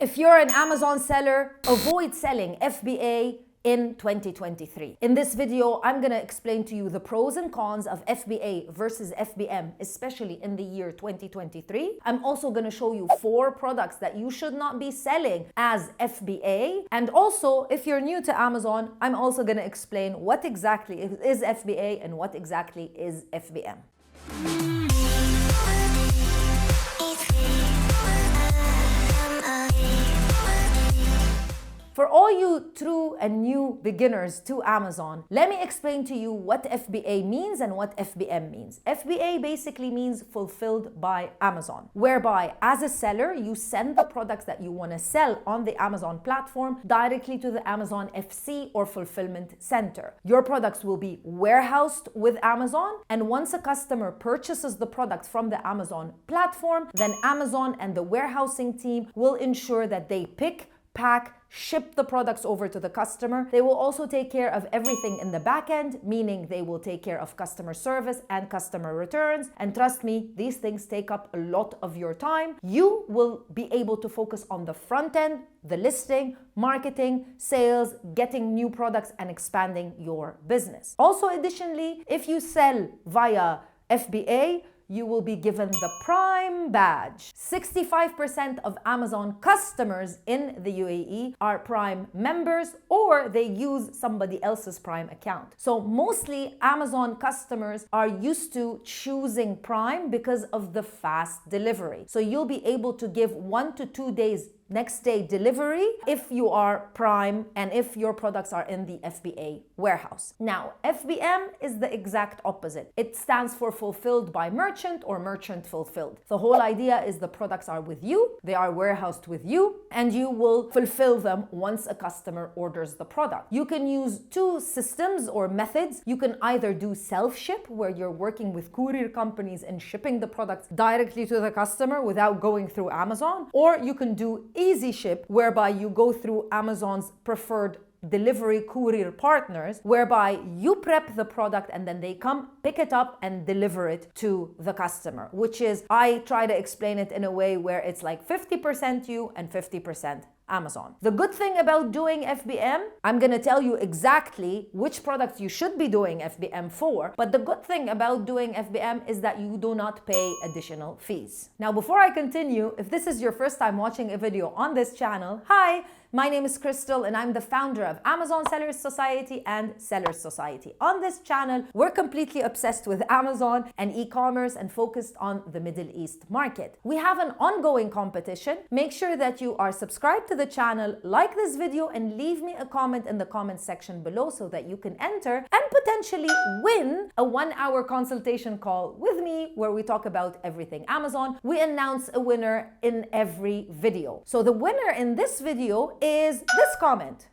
If you're an Amazon seller, avoid selling FBA in 2023. In this video, I'm going to explain to you the pros and cons of FBA versus FBM, especially in the year 2023. I'm also going to show you 4 products that you should not be selling as FBA. And also, if you're new to Amazon, I'm also going to explain what exactly is FBA and what exactly is FBM. For all you true and new beginners to Amazon, let me explain to you what FBA means and what FBM means. FBA basically means fulfilled by Amazon, whereby as a seller, you send the products that you want to sell on the Amazon platform directly to the Amazon FC or fulfillment center. Your products will be warehoused with Amazon, and once a customer purchases the product from the Amazon platform, then Amazon and the warehousing team will ensure that they pick, pack, ship the products over to the customer. They will also take care of everything in the back end, meaning they will take care of customer service and customer returns. And trust me, these things take up a lot of your time. You will be able to focus on the front end, the listing, marketing, sales, getting new products, and expanding your business. Also, additionally, if you sell via FBA, you will be given the Prime badge. 65% of Amazon customers in the UAE are Prime members, or they use somebody else's Prime account. So mostly Amazon customers are used to choosing Prime because of the fast delivery. So you'll be able to give 1 to 2 days next day delivery if you are Prime and if your products are in the FBA warehouse. Now, FBM is the exact opposite. It stands for fulfilled by merchant or merchant fulfilled. The whole idea is the products are with you, they are warehoused with you, and you will fulfill them once a customer orders the product. You can use 2 systems or methods. You can either do self-ship, where you're working with courier companies and shipping the products directly to the customer without going through Amazon, or you can do easy ship, whereby you go through Amazon's preferred delivery courier partners, whereby you prep the product and then they come pick it up and deliver it to the customer, which is, I try to explain it in a way where it's like 50% you and 50% Amazon. The good thing about doing FBM, I'm going to tell you exactly which products you should be doing FBM for, but the good thing about doing FBM is that you do not pay additional fees. Now, before I continue, if this is your first time watching a video on this channel, hi! My name is Crystal and I'm the founder of Amazon Sellers Society and Sellers Society. On this channel, we're completely obsessed with Amazon and e-commerce and focused on the Middle East market. We have an ongoing competition. Make sure that you are subscribed to the channel, like this video, and leave me a comment in the comment section below so that you can enter and potentially win a 1-hour consultation call with me where we talk about everything Amazon. We announce a winner in every video. So the winner in this video is this comment.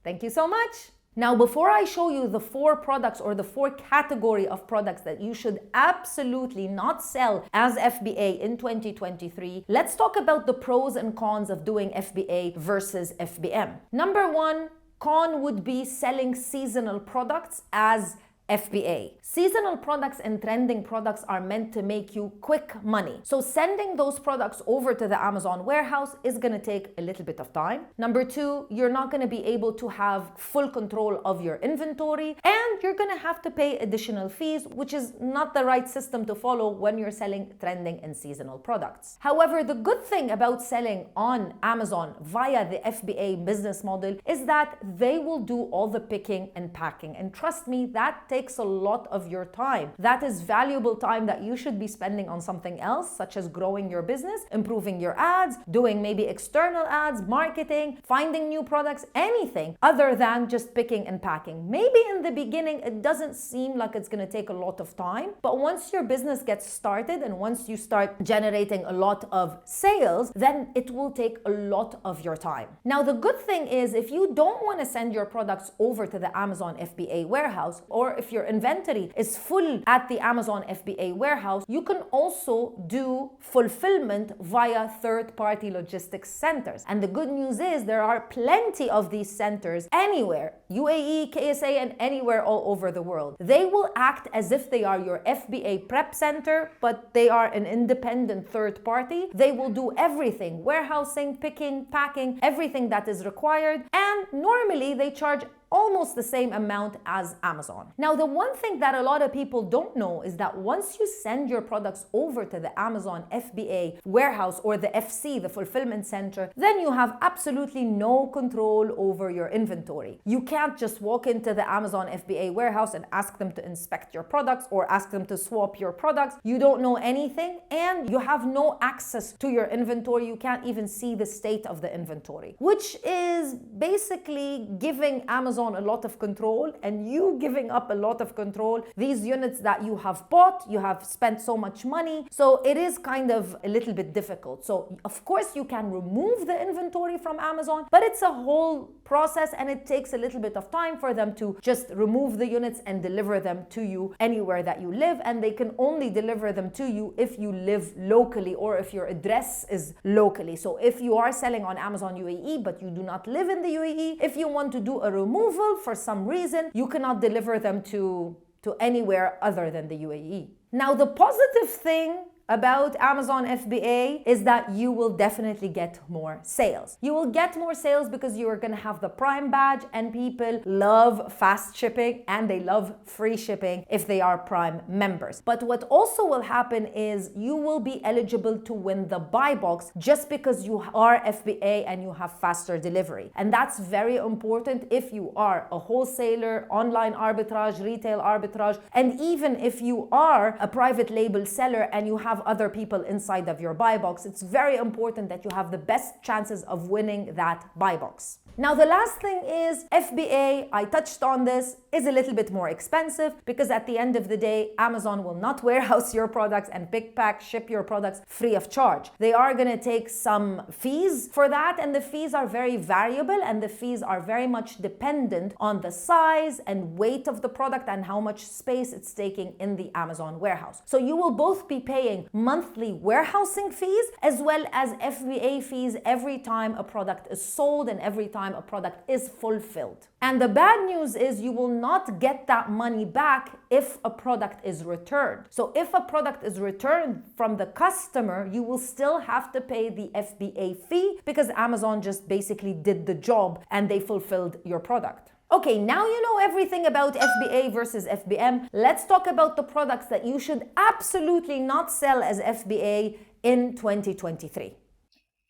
Thank you so much. Now, before I show you the 4 products or the 4 category of products that you should absolutely not sell as FBA in 2023, let's talk about the pros and cons of doing FBA versus FBM. Number 1, con would be selling seasonal products as FBA. Seasonal products and trending products are meant to make you quick money. So sending those products over to the Amazon warehouse is going to take a little bit of time. Number 2, you're not going to be able to have full control of your inventory, and you're going to have to pay additional fees, which is not the right system to follow when you're selling trending and seasonal products. However, the good thing about selling on Amazon via the FBA business model is that they will do all the picking and packing. And trust me, that takes a lot of your time. That is valuable time that you should be spending on something else, such as growing your business, improving your ads, doing maybe external ads, marketing, finding new products, anything other than just picking and packing. Maybe in the beginning, it doesn't seem like it's going to take a lot of time, but once your business gets started and once you start generating a lot of sales, then it will take a lot of your time. Now, the good thing is if you don't want to send your products over to the Amazon FBA warehouse, or if if your inventory is full at the Amazon FBA warehouse, you can also do fulfillment via third-party logistics centers. And the good news is there are plenty of these centers anywhere, UAE, KSA, and anywhere all over the world. They will act as if they are your FBA prep center, but they are an independent third party. They will do everything, warehousing, picking, packing, everything that is required. And normally they charge almost the same amount as Amazon. Now, the one thing that a lot of people don't know is that once you send your products over to the Amazon FBA warehouse or the FC, the fulfillment center, then you have absolutely no control over your inventory. You can't just walk into the Amazon FBA warehouse and ask them to inspect your products or ask them to swap your products. You don't know anything and you have no access to your inventory. You can't even see the state of the inventory, which is basically giving Amazon a lot of control and you giving up a lot of control. These units that you have bought, you have spent so much money. So it is kind of a little bit difficult. So of course you can remove the inventory from Amazon, but it's a whole process and it takes a little bit of time for them to just remove the units and deliver them to you anywhere that you live. And they can only deliver them to you if you live locally or if your address is locally. So if you are selling on Amazon UAE, but you do not live in the UAE, if you want to do a removal for some reason, you cannot deliver them to anywhere other than the UAE. Now, the positive thing about Amazon FBA is that you will definitely get more sales. You will get more sales because you are going to have the Prime badge and people love fast shipping and they love free shipping if they are Prime members. But what also will happen is you will be eligible to win the buy box just because you are FBA and you have faster delivery. And that's very important if you are a wholesaler, online arbitrage, retail arbitrage, and even if you are a private label seller and you have other people inside of your buy box, it's very important that you have the best chances of winning that buy box. Now, the last thing is FBA, I touched on this, is a little bit more expensive because at the end of the day, Amazon will not warehouse your products and pick, pack, ship your products free of charge. They are going to take some fees for that, and the fees are very variable and the fees are very much dependent on the size and weight of the product and how much space it's taking in the Amazon warehouse. So you will both be paying monthly warehousing fees as well as FBA fees every time a product is sold and every time a product is fulfilled. And the bad news is you will not get that money back if a product is returned. So if a product is returned from the customer, you will still have to pay the FBA fee because Amazon just basically did the job and they fulfilled your product. Okay, now you know everything about FBA versus FBM. Let's talk about the products that you should absolutely not sell as FBA in 2023.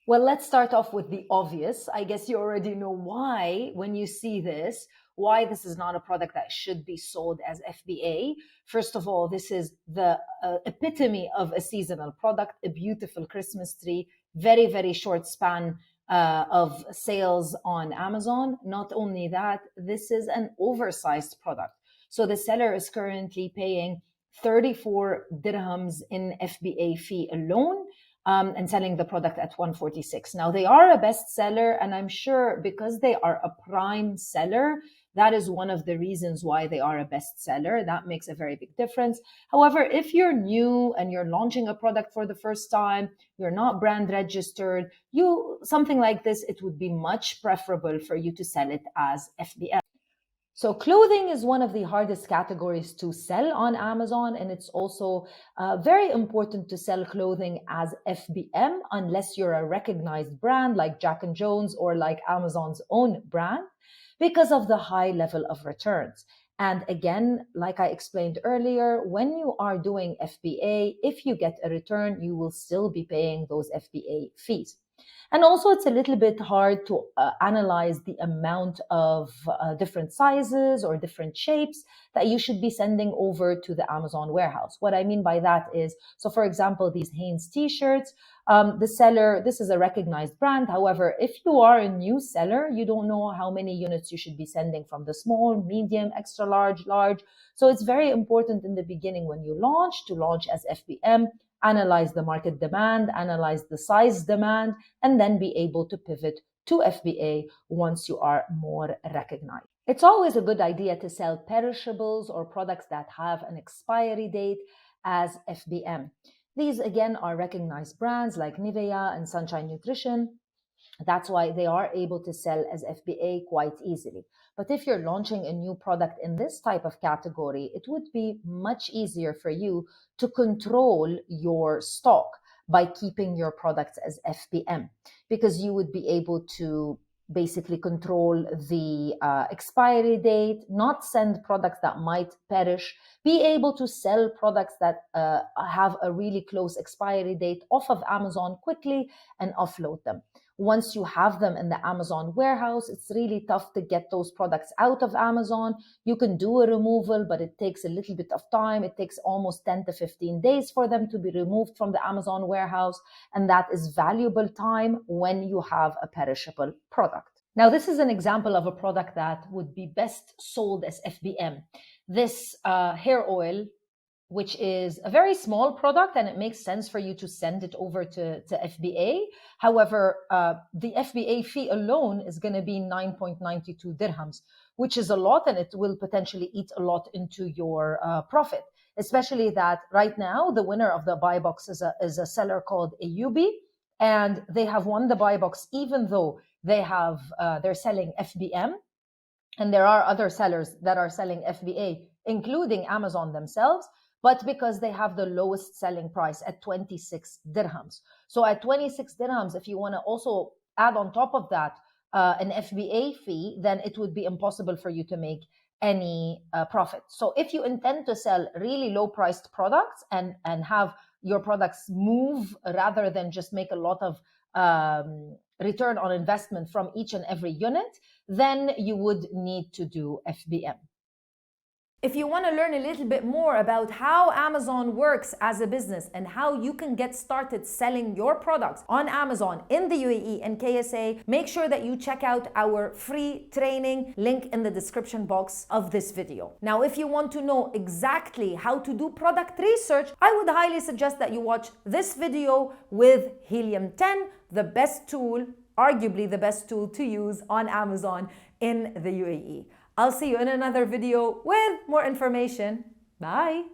Well, let's start off with the obvious. I guess you already know why, when you see this, why this is not a product that should be sold as FBA. First of all, this is the epitome of a seasonal product, a beautiful Christmas tree, very, very short span of sales on Amazon. Not only that, this is an oversized product. So the seller is currently paying 34 dirhams in FBA fee alone. And selling the product at 146. Now, they are a bestseller, and I'm sure because they are a prime seller, that is one of the reasons why they are a bestseller. That makes a very big difference. However, if you're new and you're launching a product for the first time, you're not brand registered, something like this, it would be much preferable for you to sell it as FBM. So clothing is one of the hardest categories to sell on Amazon, and it's also very important to sell clothing as FBM unless you're a recognized brand like Jack & Jones or like Amazon's own brand because of the high level of returns. And again, like I explained earlier, when you are doing FBA, if you get a return, you will still be paying those FBA fees. And also, it's a little bit hard to analyze the amount of different sizes or different shapes that you should be sending over to the Amazon warehouse. What I mean by that is, so for example, these Hanes t-shirts, the seller, this is a recognized brand. However, if you are a new seller, you don't know how many units you should be sending from the small, medium, extra large, large. So it's very important in the beginning when you launch to launch as FBM, analyze the market demand, analyze the size demand, and then be able to pivot to FBA once you are more recognized. It's always a good idea to sell perishables or products that have an expiry date as FBM. These again are recognized brands like Nivea and Sunshine Nutrition. That's why they are able to sell as FBA quite easily. But if you're launching a new product in this type of category, it would be much easier for you to control your stock by keeping your products as FBM, because you would be able to basically control the expiry date, not send products that might perish, be able to sell products that have a really close expiry date off of Amazon quickly and offload them. Once you have them in the Amazon warehouse, it's really tough to get those products out of Amazon. You can do a removal, but it takes a little bit of time. It takes almost 10 to 15 days for them to be removed from the Amazon warehouse. And that is valuable time when you have a perishable product. Now, this is an example of a product that would be best sold as FBM. This hair oil, which is a very small product, and it makes sense for you to send it over to FBA. However, the FBA fee alone is going to be 9.92 dirhams, which is a lot, and it will potentially eat a lot into your profit, especially that right now the winner of the buy box is a seller called Ayubi, and they have won the buy box even though they're selling FBM, and there are other sellers that are selling FBA, including Amazon themselves, but because they have the lowest selling price at 26 dirhams. So at 26 dirhams, if you want to also add on top of that an FBA fee, then it would be impossible for you to make any profit. So if you intend to sell really low priced products and have your products move rather than just make a lot of return on investment from each and every unit, then you would need to do FBM. If you want to learn a little bit more about how Amazon works as a business and how you can get started selling your products on Amazon in the UAE and KSA, make sure that you check out our free training, link in the description box of this video. Now, if you want to know exactly how to do product research, I would highly suggest that you watch this video with Helium 10, the best tool, arguably the best tool to use on Amazon in the UAE. I'll see you in another video with more information. Bye.